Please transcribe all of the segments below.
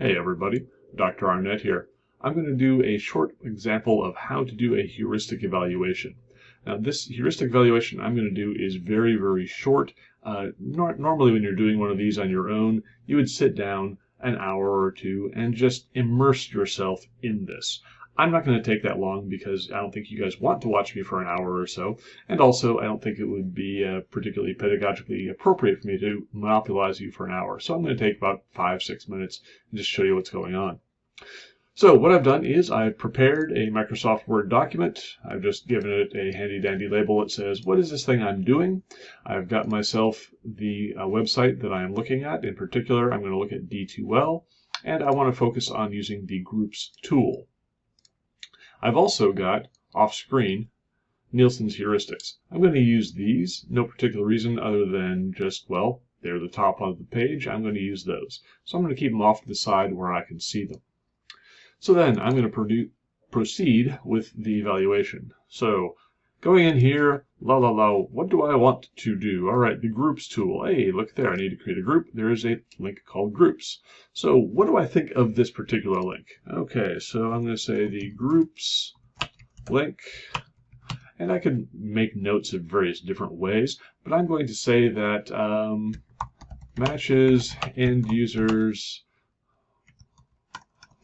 Hey everybody, Dr. Arnett here. I'm going to do a short example of how to do a heuristic evaluation. Now this heuristic evaluation I'm going to do is very, very short. Normally when you're doing one of these on your own, you would sit down an hour or two and just immerse yourself in this. I'm not going to take that long because I don't think you guys want to watch me for an hour or so, and also I don't think it would be particularly pedagogically appropriate for me to monopolize you for an hour. So I'm going to take about 5-6 minutes and just show you what's going on. So what I've done is I've prepared a Microsoft Word document. I've just given it a handy-dandy label that says, what is this thing I'm doing? I've got myself the website that I am looking at. In particular, I'm going to look at D2L, and I want to focus on using the Groups tool. I've also got, off-screen, Nielsen's heuristics. I'm going to use these, no particular reason other than just, well, they're the top of the page. I'm going to use those. So I'm going to keep them off to the side where I can see them. So then I'm going to proceed with the evaluation. So going in here, what do I want to do? All right, the Groups tool. Hey, look there, I need to create a group. There is a link called Groups. So what do I think of this particular link? Okay, so I'm going to say the Groups link, and I could make notes of various different ways, but I'm going to say that matches end users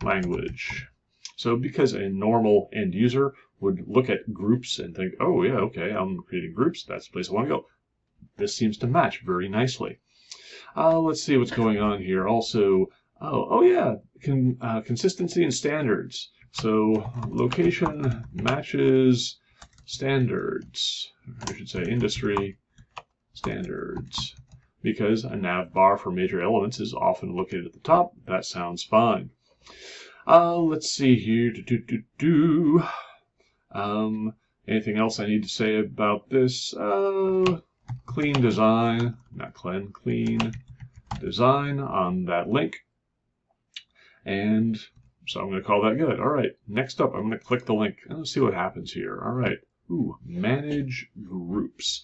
language. So because a normal end user would look at groups and think, oh yeah, okay, I'm creating groups, that's the place I want to go. This seems to match very nicely. Let's see what's going on here. Also, oh yeah, consistency and standards. So location matches standards. I should say industry standards, because a nav bar for major elements is often located at the top. That sounds fine. Let's see here. Anything else I need to say about this? Clean design, not clean design on that link. And so I'm going to call that good. All right, next up, I'm going to click the link and let's see what happens here. All right, manage groups.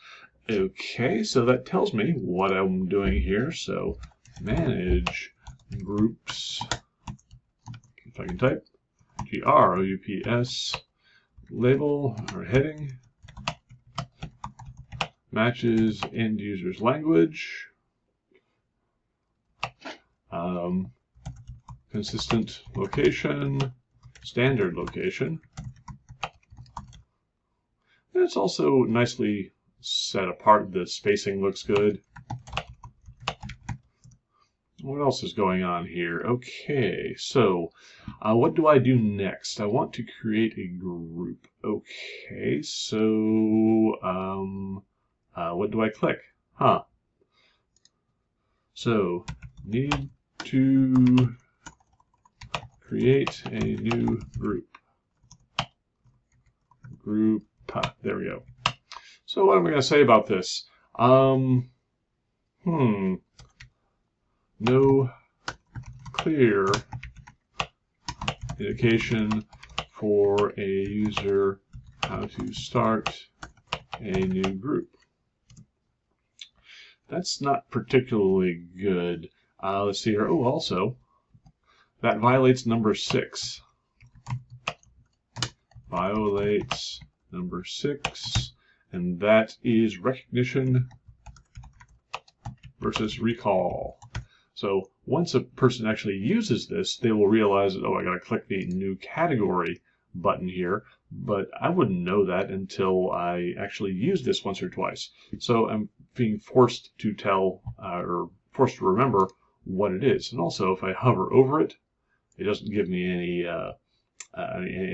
Okay, so that tells me what I'm doing here. So manage groups. If I can type, GROUPS, label or heading, matches end user's language, consistent location, standard location. And it's also nicely set apart. The spacing looks good. What else is going on here? Okay, so what do I do next? I want to create a group. Okay, so what do I click? So need to create a new group. There we go. So what am I going to say about this? No clear indication for a user how to start a new group. That's not particularly good. Let's see here. Oh, also, that violates number 6. Violates number 6, and that is recognition versus recall. So once a person actually uses this, they will realize that, oh, I got to click the new category button here, but I wouldn't know that until I actually use this once or twice. So I'm being forced to tell or forced to remember what it is. And also, if I hover over it, it doesn't give me any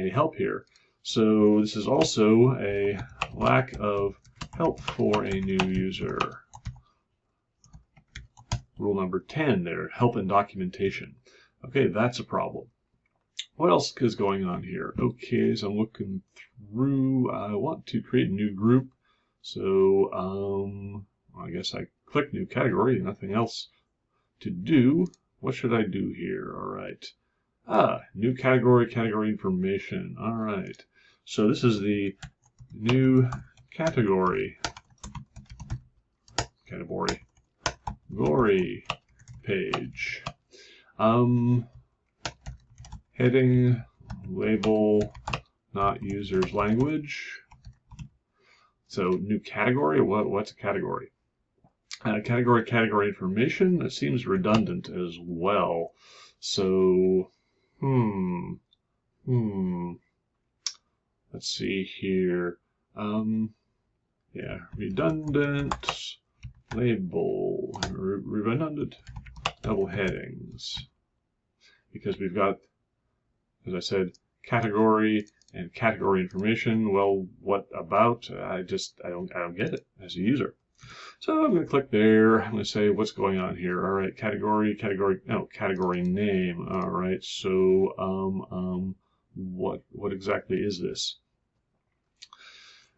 help here. So this is also a lack of help for a new user. Rule number 10 there, help and documentation. Okay, that's a problem. What else is going on here? Okay, so I'm looking through. I want to create a new group. So I guess I click new category, nothing else to do. What should I do here? All right. New category, category information. All right. So this is the new category. Gory page. heading, label, not user's language. So new category. What's a category? Category information. That seems redundant as well. So, let's see here. Yeah, redundant label, redundant double headings, because we've got, as I said, category and category information. Well, what about? I don't get it as a user. So I'm going to click there. I'm going to say what's going on here. All right, category name. All right, so what exactly is this?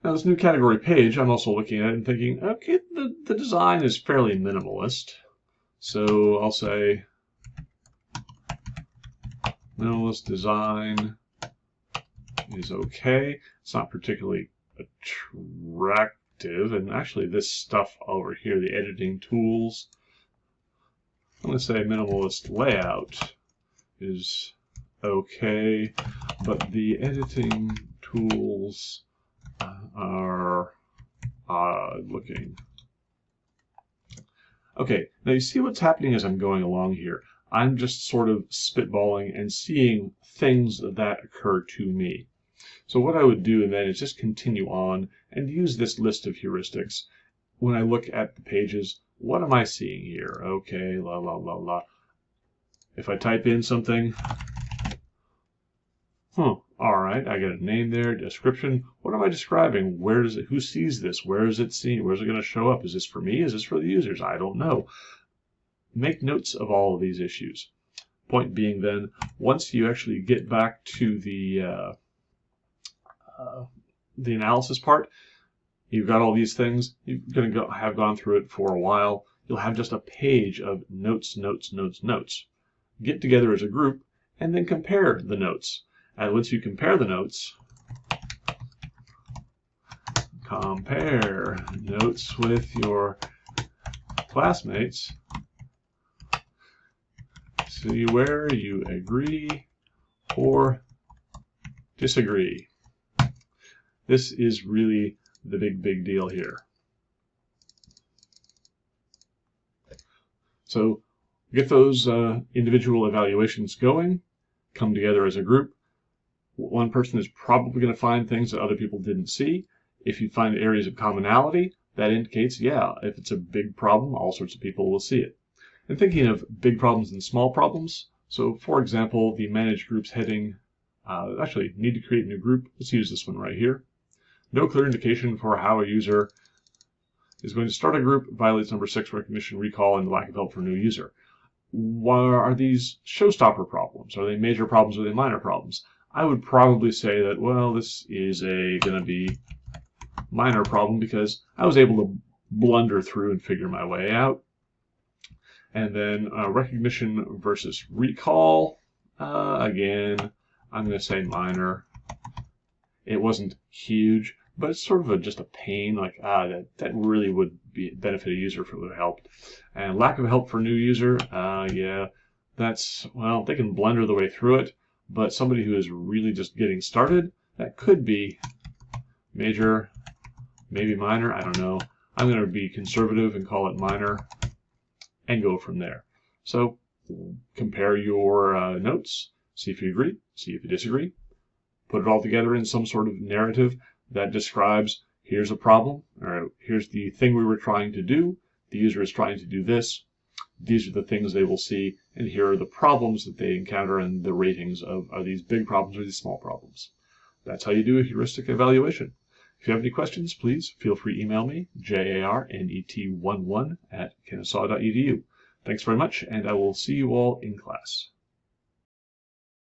Now this new category page, I'm also looking at it and thinking, okay, the design is fairly minimalist. So I'll say minimalist design is okay. It's not particularly attractive. And actually this stuff over here, the editing tools, I'm going to say minimalist layout is okay, but the editing tools are odd looking. Okay, now you see what's happening as I'm going along here. I'm just sort of spitballing and seeing things that occur to me. So what I would do then is just continue on and use this list of heuristics. When I look at the pages, what am I seeing here? Okay, la la la la. If I type in something, all right, I get a name there, description. What am I describing? Where does it? Who sees this? Where is it seen? Where's it going to show up? Is this for me? Is this for the users? I don't know. Make notes of all of these issues. Point being, then, once you actually get back to the analysis part, you've got all these things. You're going to have gone through it for a while. You'll have just a page of notes, notes, notes, notes. Get together as a group and then compare the notes. And once you compare the notes, compare notes with your classmates, see where you agree or disagree. This is really the big deal here. So get those individual evaluations going, come together as a group. One person is probably going to find things that other people didn't see. If you find areas of commonality, that indicates, yeah, if it's a big problem, all sorts of people will see it. And thinking of big problems and small problems, so for example, the manage groups heading, actually need to create a new group. Let's use this one right here. No clear indication for how a user is going to start a group, violates number 6 recognition, recall, and lack of help for new user. Are these showstopper problems? Are they major problems or are they minor problems? I would probably say that, well, this is going to be minor problem because I was able to blunder through and figure my way out. And then recognition versus recall, again, I'm going to say minor. It wasn't huge, but it's sort of just a pain, like that really would benefit a user if it would have helped. And lack of help for new user, yeah, that's, well, they can blunder the way through it, but somebody who is really just getting started, that could be major, maybe minor, I don't know. I'm going to be conservative and call it minor and go from there. So compare your notes, see if you agree, see if you disagree. Put it all together in some sort of narrative that describes, here's a problem, or here's the thing we were trying to do, the user is trying to do this, these are the things they will see, and here are the problems that they encounter and the ratings of, are these big problems or these small problems. That's how you do a heuristic evaluation. If you have any questions, please feel free to email me, jarnet11@kennesaw.edu. Thanks very much, and I will see you all in class.